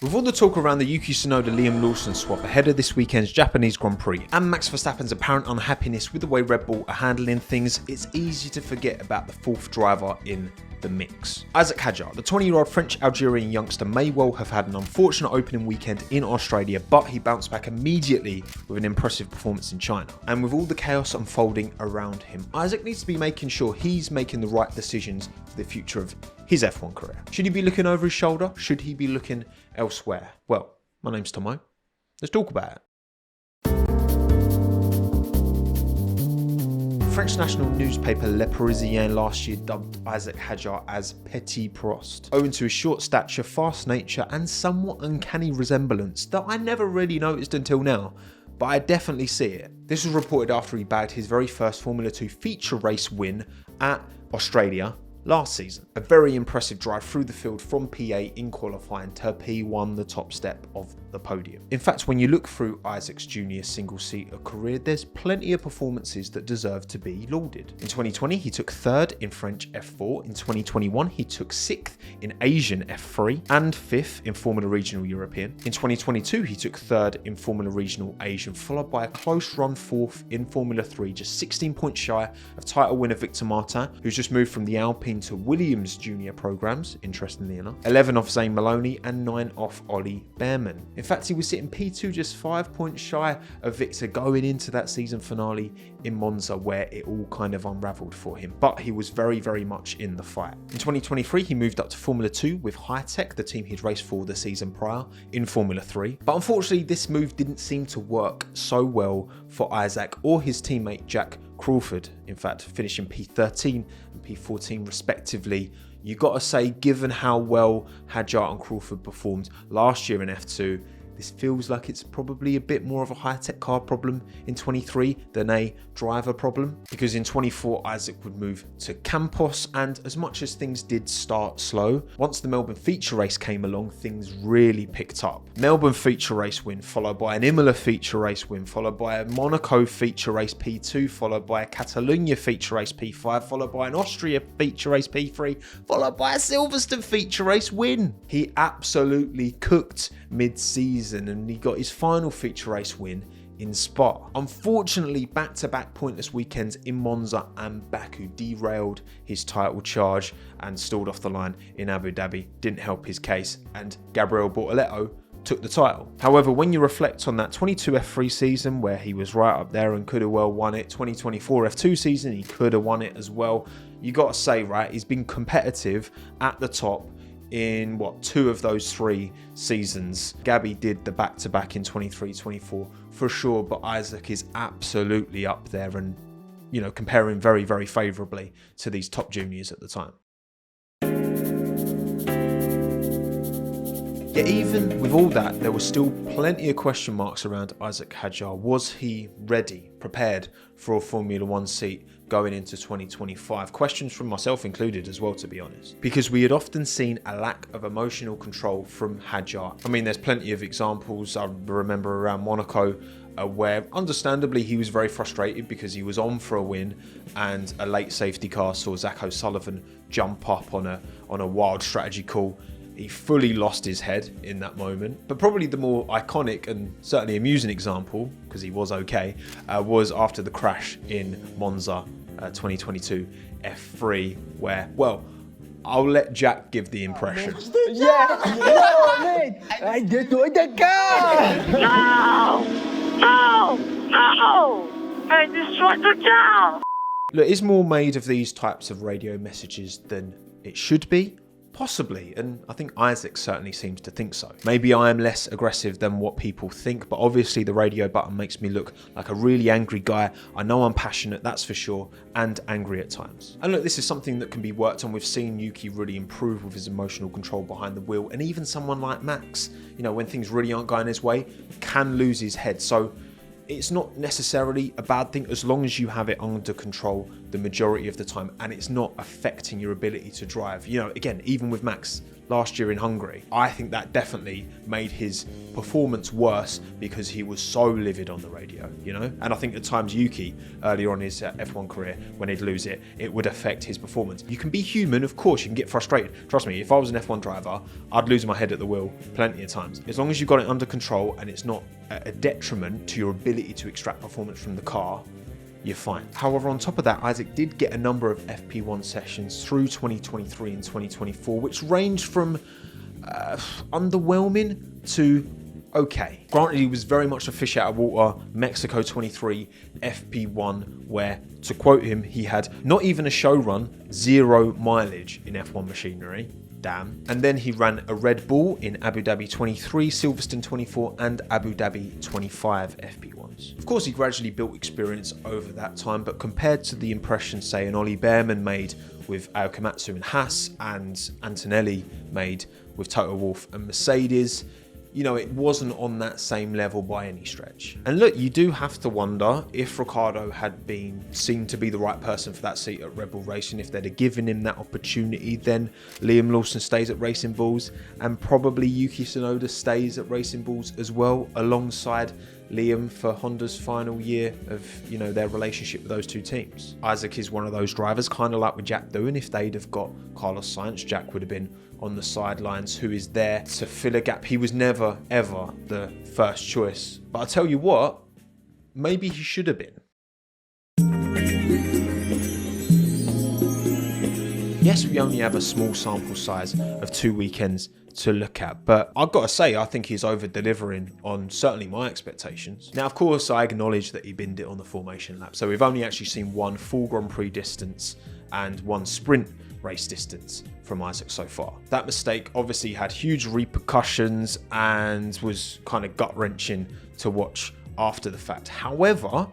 With all the talk around the Yuki Liam Lawson swap ahead of this weekend's Japanese Grand Prix and Max Verstappen's apparent unhappiness with the way Red Bull are handling things, it's easy to forget about the fourth driver in the mix. Isack Hadjar, the 20-year-old French-Algerian youngster, may well have had an unfortunate opening weekend in Australia, but he bounced back immediately with an impressive performance in China. And with all the chaos unfolding around him, Isack needs to be making sure he's making the right decisions for the future of his F1 career. Should he be looking over his shoulder? Should he be looking elsewhere? Well, my name's Tommo. Let's talk about it. French national newspaper Le Parisien last year dubbed Isack Hadjar as Petit Prost, owing to his short stature, fast nature and somewhat uncanny resemblance that I never really noticed until now, but I definitely see it. This was reported after he bagged his very first Formula 2 feature race win at Australia last season. A very impressive drive through the field from P8 in qualifying to P1, the top step of the podium. In fact, when you look through Isack's junior single-seater career, there's plenty of performances that deserve to be lauded. In 2020, he took third in French F4. In 2021, he took sixth in Asian F3 and fifth in Formula Regional European. In 2022, he took third in Formula Regional Asian, followed by a close run fourth in Formula 3, just 16 points shy of title winner Victor Martin, who's just moved from the Alpine to Williams junior programs, interestingly enough, 11 off Zane Maloney and 9 off Ollie Behrman. In fact, he was sitting P2 just 5 points shy of Victor going into that season finale in Monza, where it all kind of unravelled for him, but he was very, very much in the fight. In 2023, he moved up to Formula 2 with Hi-Tech, the team he'd raced for the season prior, in Formula 3. But unfortunately, this move didn't seem to work so well for Isack or his teammate Jack Crawford, in fact, finishing P13 and P14 respectively. You gotta say, given how well Hadjar and Crawford performed last year in F2, this feels like it's probably a bit more of a high-tech car problem in 23 than a driver problem, because in 24 Isack would move to Campos, and as much as things did start slow, once the Melbourne feature race came along, things really picked up. Melbourne feature race win, followed by an Imola feature race win, followed by a Monaco feature race P2, followed by a Catalonia feature race P5, followed by an Austria feature race P3, followed by a Silverstone feature race win. He absolutely cooked mid-season, and he got his final feature race win in Spa. Unfortunately, back-to-back pointless weekends in Monza and Baku derailed his title charge and stalled off the line in Abu Dhabi. Didn't help his case, and Gabriel Bortoleto took the title. However, when you reflect on that 22 F3 season where he was right up there and could have well won it, 2024 F2 season he could have won it as well, you got to say, right, he's been competitive at the top in two of those 3 seasons. Gabby did the back-to-back in 23-24 for sure, but Isack is absolutely up there and, you know, comparing very, very favourably to these top juniors at the time. Yet even with all that, there were still plenty of question marks around Isack Hadjar. Was he ready, prepared for a Formula 1 seat going into 2025? Questions from myself included as well, to be honest. Because we had often seen a lack of emotional control from Hadjar. I mean, there's plenty of examples. I remember around Monaco where understandably he was very frustrated because he was on for a win and a late safety car saw Zach O'Sullivan jump up on a wild strategy call. He fully lost his head in that moment. But probably the more iconic and certainly amusing example, because he was okay, was after the crash in Monza 2022 F3, where, well, I'll let Jack give the impression. I destroyed the car! No! I destroyed the car! Look, is more made of these types of radio messages than it should be? Possibly, and I think Isack certainly seems to think so. Maybe I am less aggressive than what people think, but obviously the radio button makes me look like a really angry guy. I know I'm passionate, that's for sure, and angry at times. And look, this is something that can be worked on. We've seen Yuki really improve with his emotional control behind the wheel, and even someone like Max, you know, when things really aren't going his way, can lose his head. So it's not necessarily a bad thing as long as you have it under control the majority of the time and it's not affecting your ability to drive. You know, again, even with Max last year in Hungary. I think that definitely made his performance worse because he was so livid on the radio, you know? And I think at times Yuki, earlier on in his F1 career, when he'd lose it, it would affect his performance. You can be human, of course, you can get frustrated. Trust me, if I was an F1 driver, I'd lose my head at the wheel plenty of times. As long as you've got it under control and it's not a detriment to your ability to extract performance from the car, you're fine. However, on top of that, Isack did get a number of FP1 sessions through 2023 and 2024, which ranged from underwhelming to okay. Granted, he was very much a fish out of water. Mexico 23 FP1, where, to quote him, he had not even a show run, 0 mileage in F1 machinery. Damn. And then he ran a Red Bull in Abu Dhabi 23, Silverstone 24 and Abu Dhabi 25 FP1s. Of course, he gradually built experience over that time, but compared to the impression, say, an Ollie Behrman made with Aokamatsu and Haas and Antonelli made with Toto Wolff and Mercedes, you know, it wasn't on that same level by any stretch. And look, you do have to wonder if Ricciardo had been seen to be the right person for that seat at Red Bull Racing. If they'd have given him that opportunity, then Liam Lawson stays at Racing Bulls and probably Yuki Tsunoda stays at Racing Bulls as well, alongside Liam for Honda's final year of, you know, their relationship with those two teams. Isack is one of those drivers, kind of like with Jack doing. If they'd have got Carlos Sainz, Jack would have been on the sidelines, who is there to fill a gap. He was never, ever the first choice. But I'll tell you what, maybe he should have been. Yes, we only have a small sample size of 2 weekends to look at, but I've got to say, I think he's over-delivering on certainly my expectations. Now, of course, I acknowledge that he binned it on the formation lap, so we've only actually seen one full Grand Prix distance and one sprint race distance from Isack so far. That mistake obviously had huge repercussions and was kind of gut-wrenching to watch after the fact. However,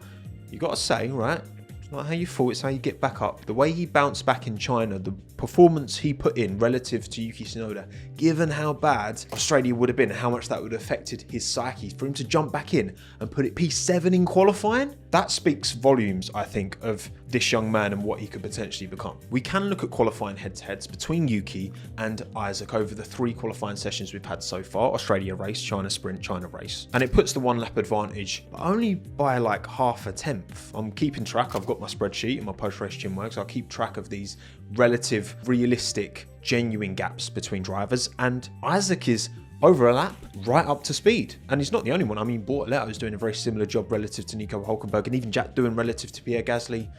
you got to say, right, it's not how you fall, it's how you get back up. The way he bounced back in China, the performance he put in relative to Yuki Tsunoda, given how bad Australia would have been, how much that would have affected his psyche, for him to jump back in and put it P7 in qualifying, that speaks volumes, I think, of this young man and what he could potentially become. We can look at qualifying head-to-heads between Yuki and Isack over the 3 qualifying sessions we've had so far: Australia race, China sprint, China race. And it puts the 1 lap advantage, but only by like half a tenth. I'm keeping track, I've got my spreadsheet and my post-race CHINWAG, so I'll keep track of these relative, realistic, genuine gaps between drivers, and Isack is over a lap, right up to speed. And he's not the only one. I mean, Bortoletto is doing a very similar job relative to Nico Hülkenberg, and even Jack doing relative to Pierre Gasly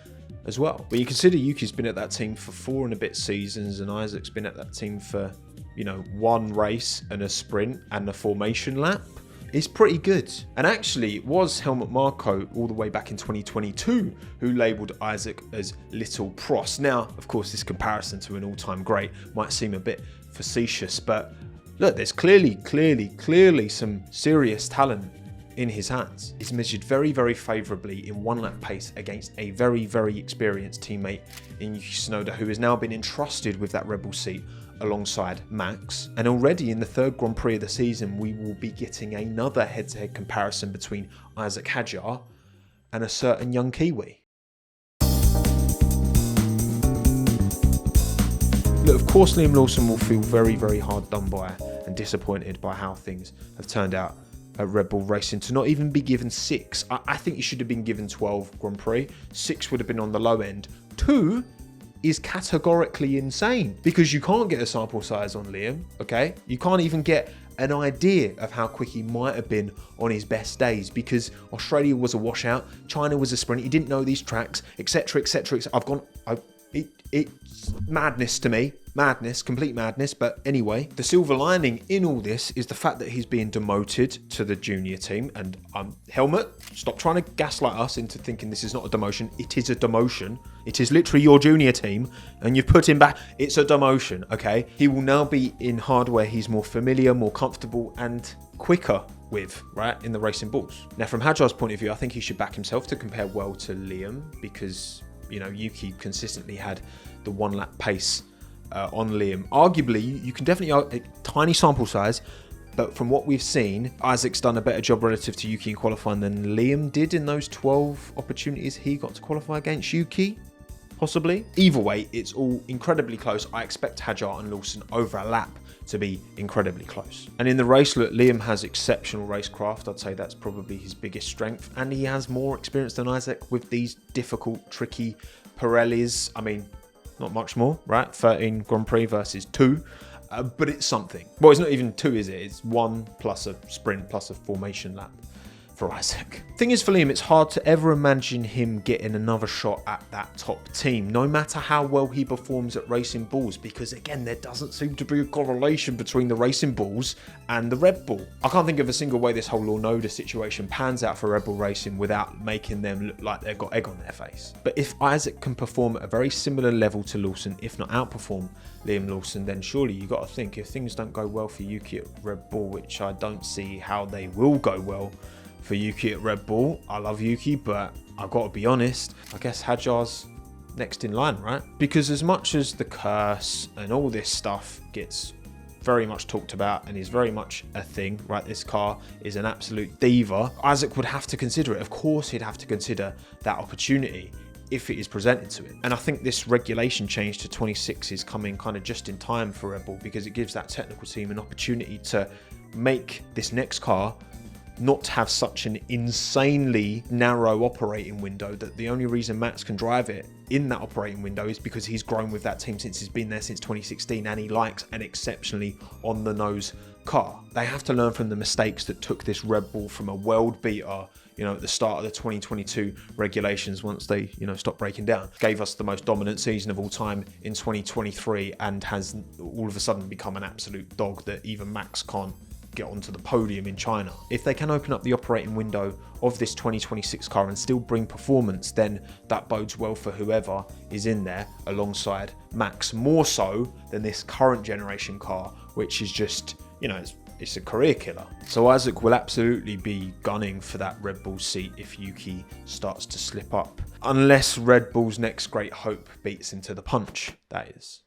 as well. But you consider Yuki's been at that team for 4 and a bit seasons, and Isaac's been at that team for, you know, 1 race and a sprint and a formation lap. It's pretty good. And actually, it was Helmut Marko all the way back in 2022 who labelled Isack as Little Prost. Now, of course, this comparison to an all-time great might seem a bit facetious, but look, there's clearly some serious talent in his hands. He's measured very, very favourably in 1 lap pace against a very, very experienced teammate in Yuki Tsunoda, who has now been entrusted with that Red Bull seat alongside Max. And already in the 3rd Grand Prix of the season, we will be getting another head-to-head comparison between Isack Hadjar and a certain young Kiwi. Look, of course, Liam Lawson will feel very, very hard done by and disappointed by how things have turned out at Red Bull Racing to not even be given 6. I think he should have been given 12 Grand Prix. 6 would have been on the low end. 2 is categorically insane because you can't get a sample size on Liam, okay? You can't even get an idea of how quick he might have been on his best days because Australia was a washout, China was a sprint, he didn't know these tracks, etc, etc. It's madness to me. Madness, complete madness. But anyway, the silver lining in all this is the fact that he's being demoted to the junior team. And Helmut, stop trying to gaslight us into thinking this is not a demotion. It is a demotion. It is literally your junior team and you've put him back. It's a demotion, okay? He will now be in hardware he's more familiar, more comfortable and quicker with, right, in the Racing Bulls. Now, from Hadjar's point of view, I think he should back himself to compare well to Liam because, you know, Yuki consistently had the 1 lap pace on Liam. Arguably, you can definitely, a tiny sample size, but from what we've seen, Isack's done a better job relative to Yuki in qualifying than Liam did in those 12 opportunities he got to qualify against Yuki, possibly. Either way, it's all incredibly close. I expect Hadjar and Lawson over a lap to be incredibly close. And in the race, look, Liam has exceptional racecraft. I'd say that's probably his biggest strength. And he has more experience than Isack with these difficult, tricky Pirellis. I mean, not much more, right? 13 Grand Prix versus 2. But it's something. Well, it's not even 2, is it? It's 1 plus a sprint plus a formation lap for Isack. Thing is, for Liam, it's hard to ever imagine him getting another shot at that top team, no matter how well he performs at Racing Bulls, because again, there doesn't seem to be a correlation between the Racing Bulls and the Red Bull. I can't think of a single way this whole Lawson situation pans out for Red Bull Racing without making them look like they've got egg on their face. But if Isack can perform at a very similar level to Lawson, if not outperform Liam Lawson, then surely you got to think, if things don't go well for Yuki at Red Bull, which I don't see how they will go well for Yuki at Red Bull. I love Yuki, but I've got to be honest, I guess Hadjar's next in line, right? Because as much as the curse and all this stuff gets very much talked about and is very much a thing, right? This car is an absolute diva. Isack would have to consider it. Of course, he'd have to consider that opportunity if it is presented to him. And I think this regulation change to 26 is coming kind of just in time for Red Bull, because it gives that technical team an opportunity to make this next car not have such an insanely narrow operating window, that the only reason Max can drive it in that operating window is because he's grown with that team since he's been there since 2016, and he likes an exceptionally on the nose car. They have to learn from the mistakes that took this Red Bull from a world beater, at the start of the 2022 regulations, once they, stopped breaking down, gave us the most dominant season of all time in 2023, and has all of a sudden become an absolute dog that even Max can't get onto the podium in China. If they can open up the operating window of this 2026 car and still bring performance, then that bodes well for whoever is in there alongside Max, more so than this current generation car, which is just, it's a career killer. So Isack will absolutely be gunning for that Red Bull seat if Yuki starts to slip up, unless Red Bull's next great hope beats him to the punch, that is.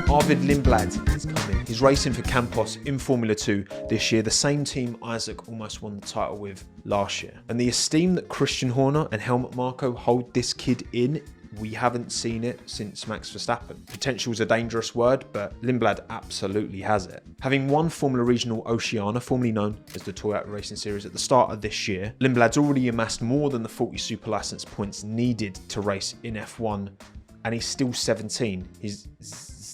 Arvid Lindblad is coming. He's racing for Campos in Formula 2 this year, the same team Isack almost won the title with last year. And the esteem that Christian Horner and Helmut Marko hold this kid in, we haven't seen it since Max Verstappen. Potential is a dangerous word, but Lindblad absolutely has it. Having won Formula Regional Oceania, formerly known as the Toyota Racing Series, at the start of this year, Lindblad's already amassed more than the 40 super license points needed to race in F1, and he's still 17. He's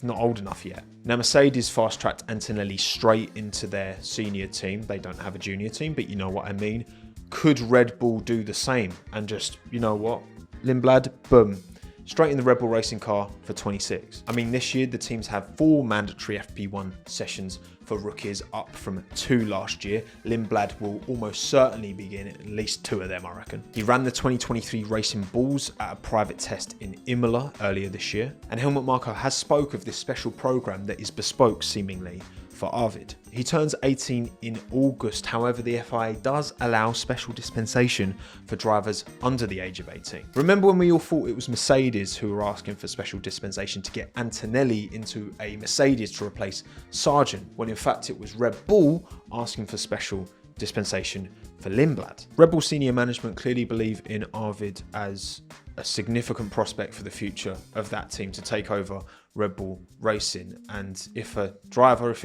not old enough yet. Now, Mercedes fast-tracked Antonelli straight into their senior team. They don't have a junior team, but you know what I mean. Could Red Bull do the same and just, you know what, Lindblad, boom, straight in the Red Bull racing car for 26. I mean, this year the teams have 4 mandatory FP1 sessions for rookies, up from 2 last year. Lindblad will almost certainly begin at least 2 of them, I reckon. He ran the 2023 Racing Bulls at a private test in Imola earlier this year, and Helmut Marko has spoke of this special program that is bespoke, seemingly, for Arvid. He turns 18 in August, however the FIA does allow special dispensation for drivers under the age of 18. Remember when we all thought it was Mercedes who were asking for special dispensation to get Antonelli into a Mercedes to replace Sargent, when in fact it was Red Bull asking for special dispensation for Lindblad. Red Bull senior management clearly believe in Arvid as a significant prospect for the future of that team to take over Red Bull Racing, and if a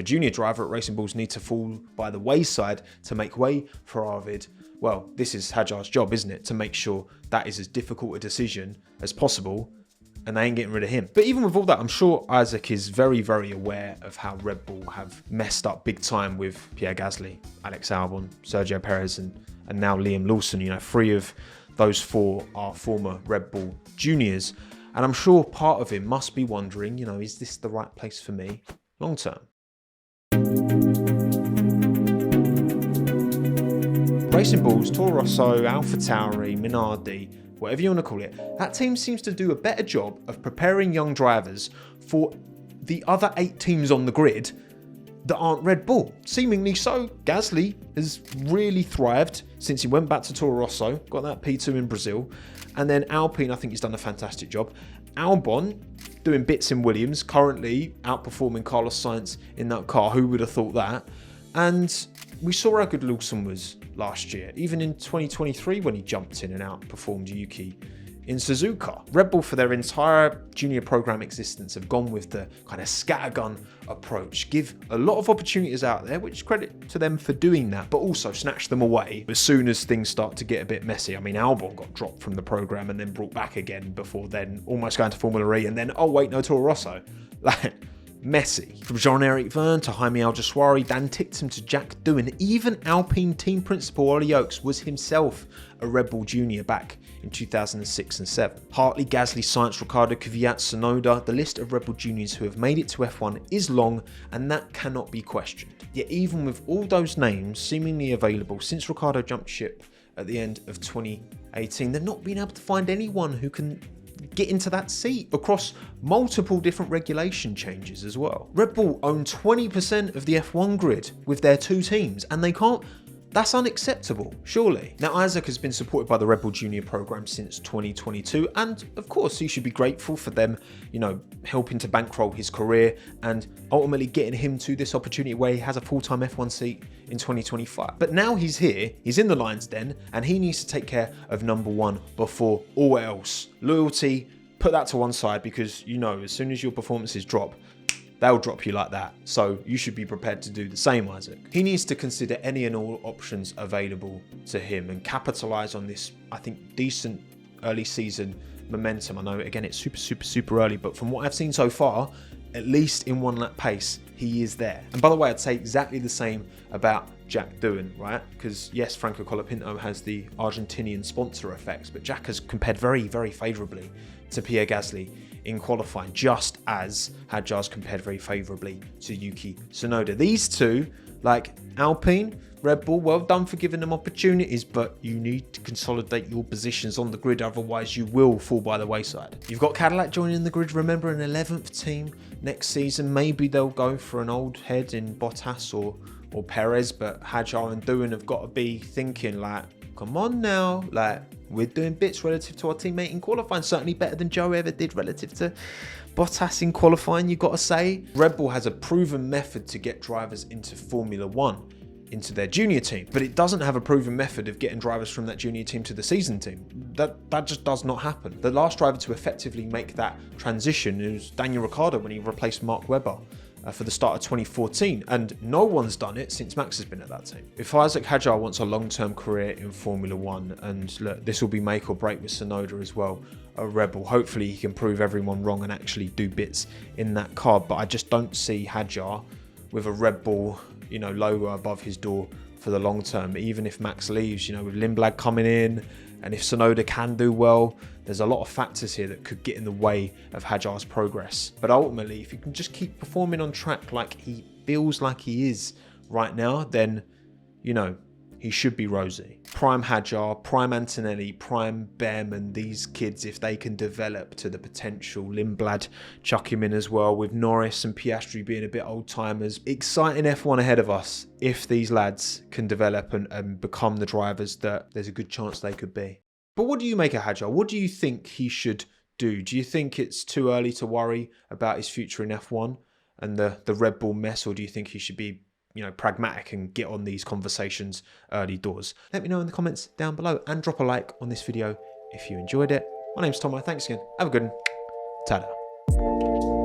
junior driver at Racing Bulls need to fall by the wayside to make way for Arvid, well, this is Hadjar's job, isn't it, to make sure that is as difficult a decision as possible, and they ain't getting rid of him. But even with all that, I'm sure Isack is very, very aware of how Red Bull have messed up big time with Pierre Gasly, Alex Albon, Sergio Perez, and now Liam Lawson. 3 of those 4 are former Red Bull juniors. And I'm sure part of him must be wondering, is this the right place for me long term? Racing Bulls, Toro Rosso, AlphaTauri, Minardi, whatever you want to call it, that team seems to do a better job of preparing young drivers for the other 8 teams on the grid that aren't Red Bull. Seemingly so. Gasly has really thrived since he went back to Toro Rosso, got that P2 in Brazil. And then Alpine, I think he's done a fantastic job. Albon, doing bits in Williams, currently outperforming Carlos Sainz in that car. Who would have thought that? And we saw how good Lawson was last year, even in 2023 when he jumped in and outperformed Yuki in Suzuka. Red Bull, for their entire junior program existence, have gone with the kind of scattergun approach. Give a lot of opportunities out there, which credit to them for doing that, but also snatch them away as soon as things start to get a bit messy. I mean, Albon got dropped from the program and then brought back again before then almost going to Formula E, and then, oh wait, no, Toro Rosso. Like, messy. From Jean-Eric Verne to Jaime Alguersuari, Dan Ticktum to Jack Doohan, even Alpine team principal Ollie Oakes was himself a Red Bull junior back in 2006 and 7. Hartley, Gasly, Sainz, Ricciardo, Kvyat, Tsunoda, the list of Red Bull juniors who have made it to F1 is long, and that cannot be questioned. Yet even with all those names seemingly available since Ricciardo jumped ship at the end of 2018, they've not been able to find anyone who can get into that seat across multiple different regulation changes as well. Red Bull own 20% of the F1 grid with their 2 teams, and they can't. That's unacceptable, surely. Now, Isack has been supported by the Red Bull Junior program since 2022, and of course he should be grateful for them, you know, helping to bankroll his career and ultimately getting him to this opportunity where he has a full-time F1 seat in 2025. But now he's here, he's in the lion's den, and he needs to take care of number 1 before all else. Loyalty, put that to one side, because you know, as soon as your performances drop, they'll drop you like that. So you should be prepared to do the same, Isack. He needs to consider any and all options available to him and capitalize on this, I think, decent early season momentum. I know, again, it's super early, but from what I've seen so far, at least in 1 lap pace, he is there. And by the way, I'd say exactly the same about Jack Doohan, right? Because yes, Franco Colapinto has the Argentinian sponsor effects, but Jack has compared very favourably to Pierre Gasly in qualifying, just as Hadjar's compared very favourably to Yuki Tsunoda. These two, like Alpine, Red Bull, well done for giving them opportunities, but you need to consolidate your positions on the grid, otherwise you will fall by the wayside. You've got Cadillac joining the grid, remember, an 11th team next season. Maybe they'll go for an old head in Bottas or Perez, but Hadjar and Doohan have got to be thinking like, come on now, like, we're doing bits relative to our teammate in qualifying, certainly better than Joe ever did relative to Bottas in qualifying, you got to say. Red Bull has a proven method to get drivers into Formula 1, into their junior team, but it doesn't have a proven method of getting drivers from that junior team to the season team. That just does not happen. The last driver to effectively make that transition was Daniel Ricciardo when he replaced Mark Webber for the start of 2014, and no one's done it since Max has been at that team. If Isack Hadjar wants a long-term career in Formula 1, and look, this will be make or break with Tsunoda as well, a Red Bull, hopefully he can prove everyone wrong and actually do bits in that car, but I just don't see Hadjar with a Red Bull, you know, logo above his door for the long term. Even if Max leaves, you know, with Lindblad coming in, and if Tsunoda can do well, there's a lot of factors here that could get in the way of Hadjar's progress. But ultimately, if he can just keep performing on track like he feels like he is right now, then, you know, he should be rosy. Prime Hadjar, prime Antonelli, prime Behrman, these kids, if they can develop to the potential. Lindblad, chuck him in as well, with Norris and Piastri being a bit old timers. Exciting F1 ahead of us if these lads can develop and become the drivers that there's a good chance they could be. But what do you make of Hadjar? What do you think he should do? Do you think it's too early to worry about his future in F1 and the Red Bull mess, or do you think he should be, you know, pragmatic and get on these conversations early doors? Let me know in the comments down below, and drop a like on this video if you enjoyed it. My name's Tomo. Thanks again. Have a good one. Ta-da.